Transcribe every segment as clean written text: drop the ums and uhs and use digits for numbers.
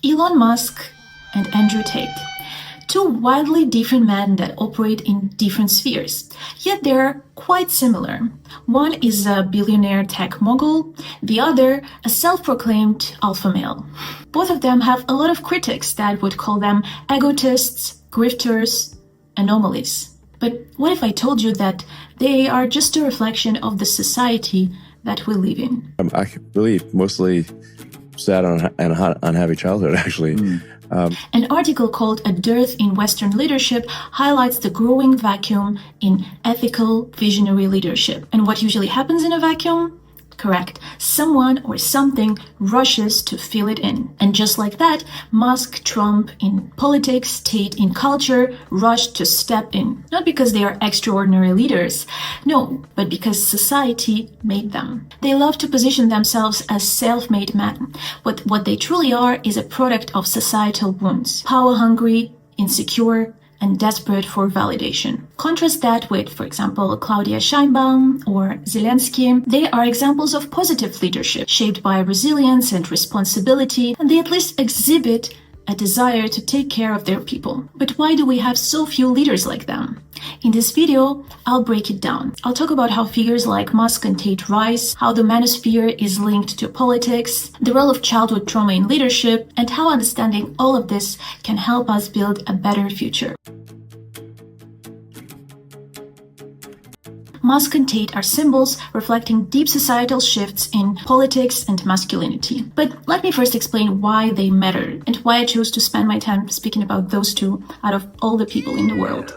Elon Musk and Andrew Tate. Two wildly different men that operate in different spheres, yet they're quite similar. One is a billionaire tech mogul, the other a self-proclaimed alpha male. Both of them have a lot of critics that would call them egotists, grifters, anomalies. But what if I told you that they are just a reflection of the society that we live in? I believe mostly sad and unhappy childhood, actually. An article called A Dearth in Western Leadership highlights the growing vacuum in ethical, visionary leadership. And what usually happens in a vacuum? Correct. Someone or something rushes to fill it in. And just like that, Musk, Trump in politics, Tate in culture, rushed to step in. Not because they are extraordinary leaders, no, but because society made them. They love to position themselves as self-made men. What they truly are is a product of societal wounds. Power-hungry, insecure, and desperate for validation. Contrast that with, for example, Claudia Sheinbaum or Zelensky. They are examples of positive leadership, shaped by resilience and responsibility, and they at least exhibit a desire to take care of their people. But why do we have so few leaders like them? In this video, I'll break it down. I'll talk about how figures like Musk and Tate rise, how the Manosphere is linked to politics, the role of childhood trauma in leadership, and how understanding all of this can help us build a better future. Musk and Tate are symbols reflecting deep societal shifts in politics and masculinity. But let me first explain why they matter and why I chose to spend my time speaking about those two out of all the people in the world.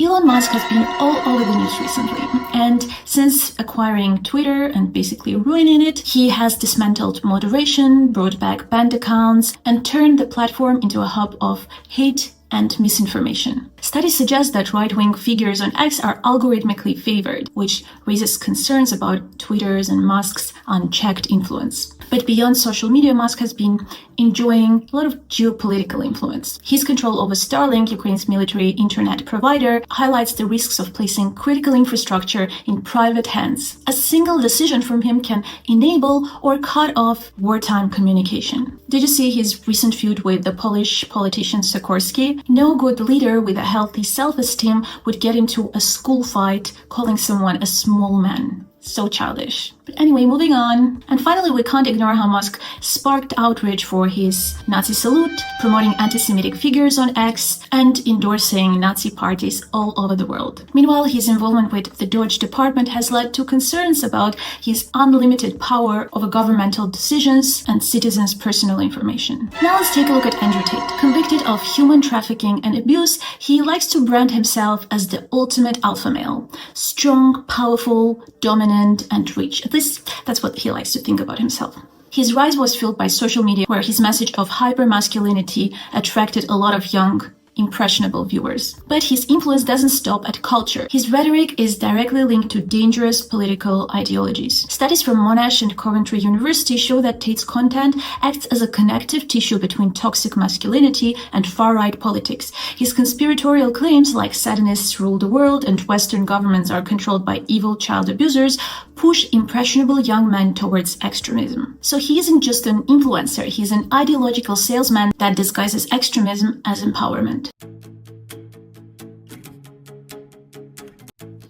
Elon Musk has been all over the news recently, and since acquiring Twitter and basically ruining it, he has dismantled moderation, brought back banned accounts, and turned the platform into a hub of hate and misinformation. Studies suggest that right-wing figures on X are algorithmically favored, which raises concerns about Twitter's and Musk's unchecked influence. But beyond social media, Musk has been enjoying a lot of geopolitical influence. His control over Starlink, Ukraine's military internet provider, highlights the risks of placing critical infrastructure in private hands. A single decision from him can enable or cut off wartime communication. Did you see his recent feud with the Polish politician Sikorski? No good leader with a healthy self-esteem would get into a school fight calling someone a small man. So childish. But anyway, moving on. And finally, we can't ignore how Musk sparked outrage for his Nazi salute, promoting anti-Semitic figures on X, and endorsing Nazi parties all over the world. Meanwhile, his involvement with the Deutsche Department has led to concerns about his unlimited power over governmental decisions and citizens' personal information. Now let's take a look at Andrew Tate. Convicted of human trafficking and abuse, he likes to brand himself as the ultimate alpha male. Strong, powerful, dominant, and rich. At least that's what he likes to think about himself. His rise was fueled by social media, where his message of hyper-masculinity attracted a lot of young, impressionable viewers. But his influence doesn't stop at culture. His rhetoric is directly linked to dangerous political ideologies. Studies from Monash and Coventry University show that Tate's content acts as a connective tissue between toxic masculinity and far-right politics. His conspiratorial claims, like Satanists rule the world and Western governments are controlled by evil child abusers, push impressionable young men towards extremism. So he isn't just an influencer, he's an ideological salesman that disguises extremism as empowerment.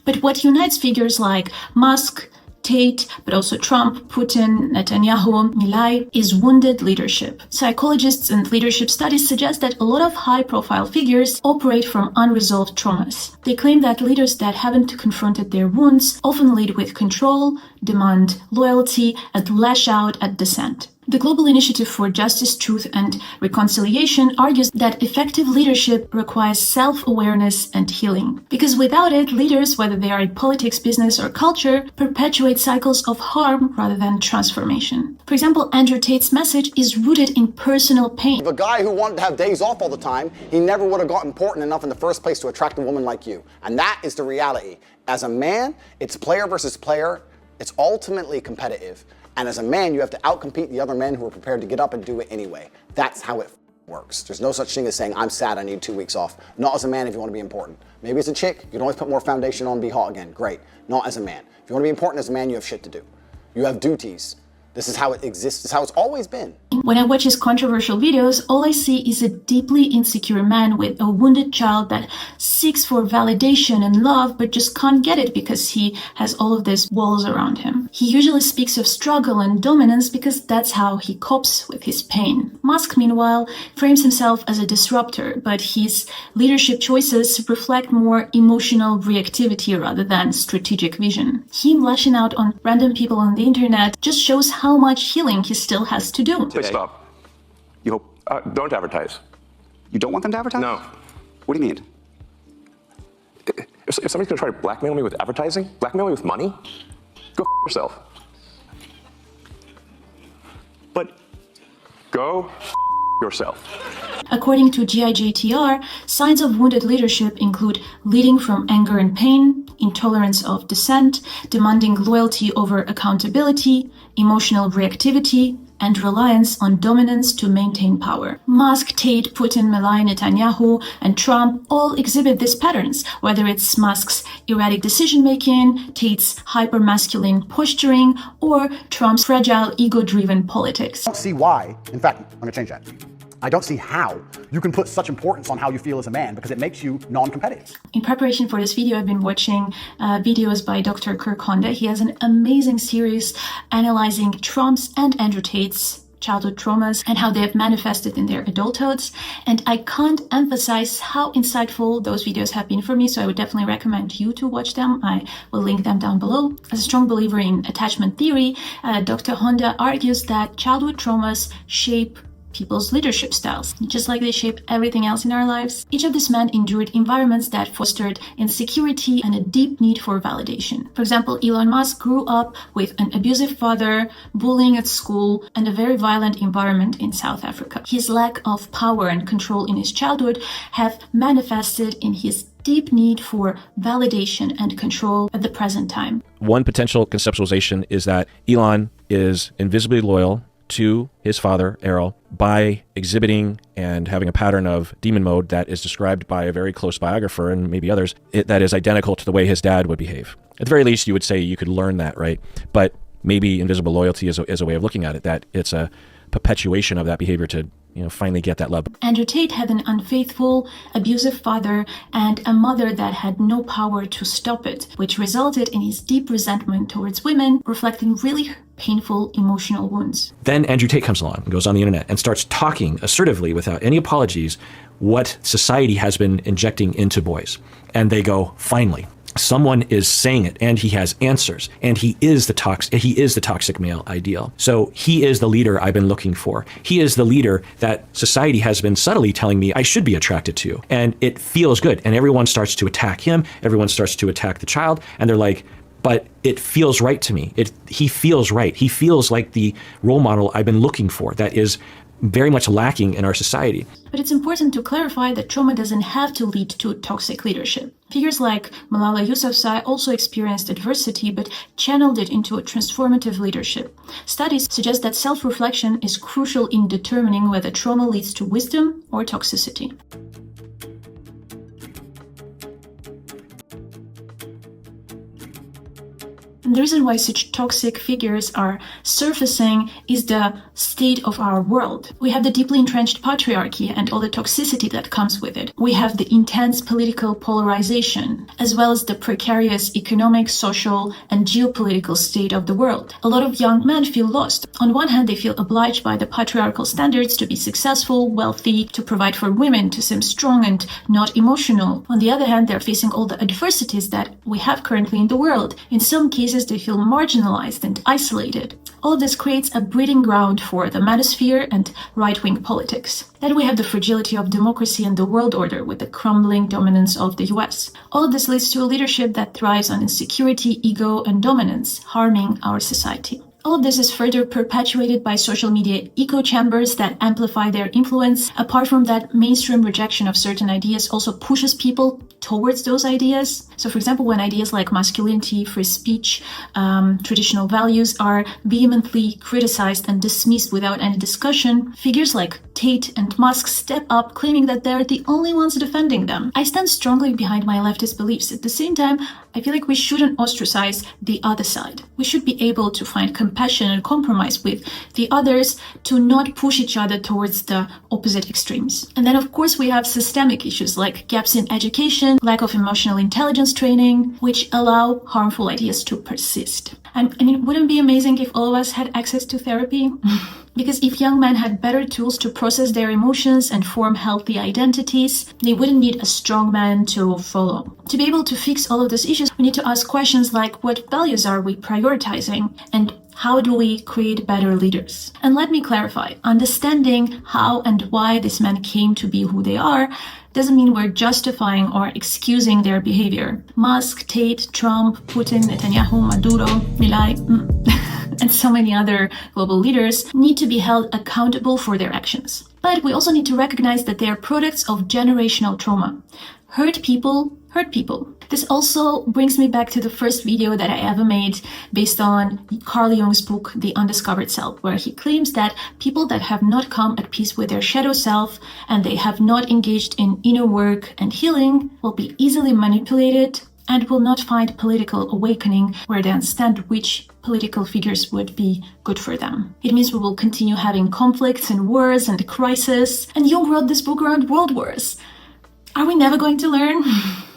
But what unites figures like Musk, Tate, but also Trump, Putin, Netanyahu, Milei, is wounded leadership. Psychologists and leadership studies suggest that a lot of high-profile figures operate from unresolved traumas. They claim that leaders that haven't confronted their wounds often lead with control, demand loyalty, and lash out at dissent. The Global Initiative for Justice, Truth, and Reconciliation argues that effective leadership requires self-awareness and healing. Because without it, leaders, whether they are in politics, business, or culture, perpetuate cycles of harm rather than transformation. For example, Andrew Tate's message is rooted in personal pain. If a guy who wanted to have days off all the time, he never would have got important enough in the first place to attract a woman like you. And that is the reality. As a man, it's player versus player. It's ultimately competitive. And as a man, you have to outcompete the other men who are prepared to get up and do it anyway. That's how it works. There's no such thing as saying, I'm sad, I need 2 weeks off. Not as a man if you want to be important. Maybe as a chick, you can always put more foundation on and be hot again. Great. Not as a man. If you want to be important as a man, you have shit to do. You have duties This is how it exists. This is how it's always been. When I watch his controversial videos, all I see is a deeply insecure man with a wounded child that seeks for validation and love, but just can't get it because he has all of these walls around him. He usually speaks of struggle and dominance because that's how he copes with his pain. Musk, meanwhile, frames himself as a disruptor, but his leadership choices reflect more emotional reactivity rather than strategic vision. Him lashing out on random people on the internet just shows how much healing he still has to do. Wait, stop. You hope... don't advertise. You don't want them to advertise? No. What do you mean? If somebody's gonna try to blackmail me with advertising, blackmail me with money, go yourself. But... Go yourself. According to GIJTR, signs of wounded leadership include leading from anger and pain, intolerance of dissent, demanding loyalty over accountability, emotional reactivity, and reliance on dominance to maintain power. Musk, Tate, Putin, Melania, Netanyahu, and Trump all exhibit these patterns, whether it's Musk's erratic decision-making, Tate's hyper-masculine posturing, or Trump's fragile, ego-driven politics. I don't see why, in fact, I'm gonna change that. I don't see how you can put such importance on how you feel as a man because it makes you non-competitive. In preparation for this video, I've been watching videos by Dr. Kirk Honda. He has an amazing series analyzing Trump's and Andrew Tate's childhood traumas and how they have manifested in their adulthoods. And I can't emphasize how insightful those videos have been for me, so I would definitely recommend you to watch them. I will link them down below. As a strong believer in attachment theory, Dr. Honda argues that childhood traumas shape people's leadership styles, just like they shape everything else in our lives. Each of these men endured environments that fostered insecurity and a deep need for validation. For example, Elon Musk grew up with an abusive father, bullying at school, and a very violent environment in South Africa. His lack of power and control in his childhood have manifested in his deep need for validation and control at the present time. One potential conceptualization is that Elon is invisibly loyal to his father, Errol, by exhibiting and having a pattern of demon mode that is described by a very close biographer and maybe others, that is identical to the way his dad would behave. At the very least, you would say you could learn that, right? But maybe invisible loyalty is a way of looking at it, that it's a perpetuation of that behavior to finally get that love. Andrew Tate had an unfaithful, abusive father and a mother that had no power to stop it, which resulted in his deep resentment towards women, reflecting really painful emotional wounds. Then Andrew Tate comes along and goes on the internet and starts talking assertively without any apologies what society has been injecting into boys. And they go, finally. Someone is saying it, and he has answers, and he is the toxic male ideal. So he is the leader I've been looking for. He is the leader that society has been subtly telling me I should be attracted to, and it feels good. And everyone starts to attack him. Everyone starts to attack the child, and they're like, but it feels right to me. He feels right. He feels like the role model I've been looking for. That is very much lacking in our society. But it's important to clarify that trauma doesn't have to lead to toxic leadership. Figures like Malala Yousafzai also experienced adversity but channeled it into a transformative leadership. Studies suggest that self-reflection is crucial in determining whether trauma leads to wisdom or toxicity. And the reason why such toxic figures are surfacing is the state of our world. We have the deeply entrenched patriarchy and all the toxicity that comes with it. We have the intense political polarization, as well as the precarious economic, social, and geopolitical state of the world. A lot of young men feel lost. On one hand, they feel obliged by the patriarchal standards to be successful, wealthy, to provide for women, to seem strong and not emotional. On the other hand, they're facing all the adversities that we have currently in the world. In some cases, they feel marginalized and isolated. All of this creates a breeding ground for the Manosphere and right-wing politics. Then we have the fragility of democracy and the world order with the crumbling dominance of the US. All of this leads to a leadership that thrives on insecurity, ego, and dominance, harming our society. All of this is further perpetuated by social media echo chambers that amplify their influence. Apart from that, mainstream rejection of certain ideas also pushes people towards those ideas. So, for example, when ideas like masculinity, free speech, traditional values are vehemently criticized and dismissed without any discussion, figures like Tate and Musks step up claiming that they're the only ones defending them. I stand strongly behind my leftist beliefs. At the same time, I feel like we shouldn't ostracize the other side. We should be able to find compassion and compromise with the others to not push each other towards the opposite extremes. And then, of course, we have systemic issues like gaps in education, lack of emotional intelligence training, which allow harmful ideas to persist. And I mean, wouldn't it be amazing if all of us had access to therapy? Because if young men had better tools to process their emotions and form healthy identities, they wouldn't need a strong man to follow. To be able to fix all of those issues, we need to ask questions like, what values are we prioritizing? And how do we create better leaders? And let me clarify, understanding how and why these men came to be who they are doesn't mean we're justifying or excusing their behavior. Musk, Tate, Trump, Putin, Netanyahu, Maduro, Milei, and so many other global leaders need to be held accountable for their actions. But we also need to recognize that they are products of generational trauma. Hurt people hurt people. This also brings me back to the first video that I ever made based on Carl Jung's book, The Undiscovered Self, where he claims that people that have not come at peace with their shadow self and they have not engaged in inner work and healing will be easily manipulated and will not find political awakening where they understand which political figures would be good for them. It means we will continue having conflicts and wars and crises. And Jung wrote this book around world wars. Are we never going to learn?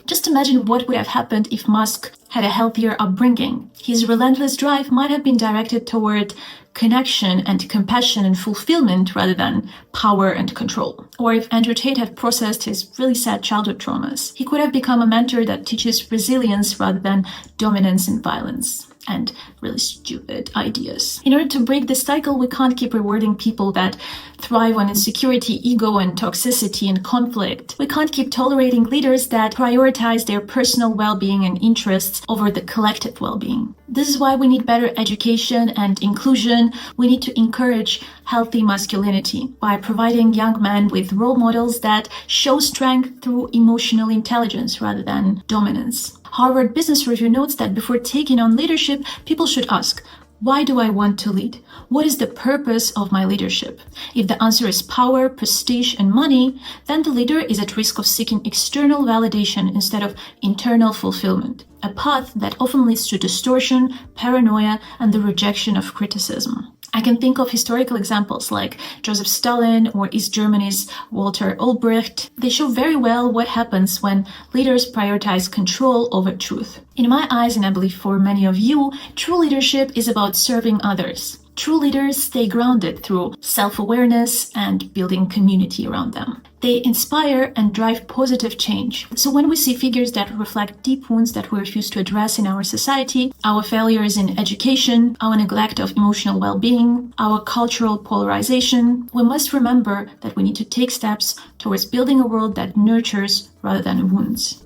Just imagine what would have happened if Musk had a healthier upbringing. His relentless drive might have been directed toward connection and compassion and fulfillment rather than power and control. Or if Andrew Tate had processed his really sad childhood traumas, he could have become a mentor that teaches resilience rather than dominance and violence and really stupid ideas. In order to break this cycle, we can't keep rewarding people that thrive on insecurity, ego, and toxicity and conflict. We can't keep tolerating leaders that prioritize their personal well-being and interests over the collective well-being. This is why we need better education and inclusion. We need to encourage healthy masculinity by providing young men with role models that show strength through emotional intelligence rather than dominance. Harvard Business Review notes that before taking on leadership, people should ask, why do I want to lead? What is the purpose of my leadership? If the answer is power, prestige, and money, then the leader is at risk of seeking external validation instead of internal fulfillment, a path that often leads to distortion, paranoia, and the rejection of criticism. I can think of historical examples like Joseph Stalin or East Germany's Walter Ulbricht. They show very well what happens when leaders prioritize control over truth. In my eyes, and I believe for many of you, true leadership is about serving others. True leaders stay grounded through self-awareness and building community around them. They inspire and drive positive change. So when we see figures that reflect deep wounds that we refuse to address in our society, our failures in education, our neglect of emotional well-being, our cultural polarization, we must remember that we need to take steps towards building a world that nurtures rather than wounds.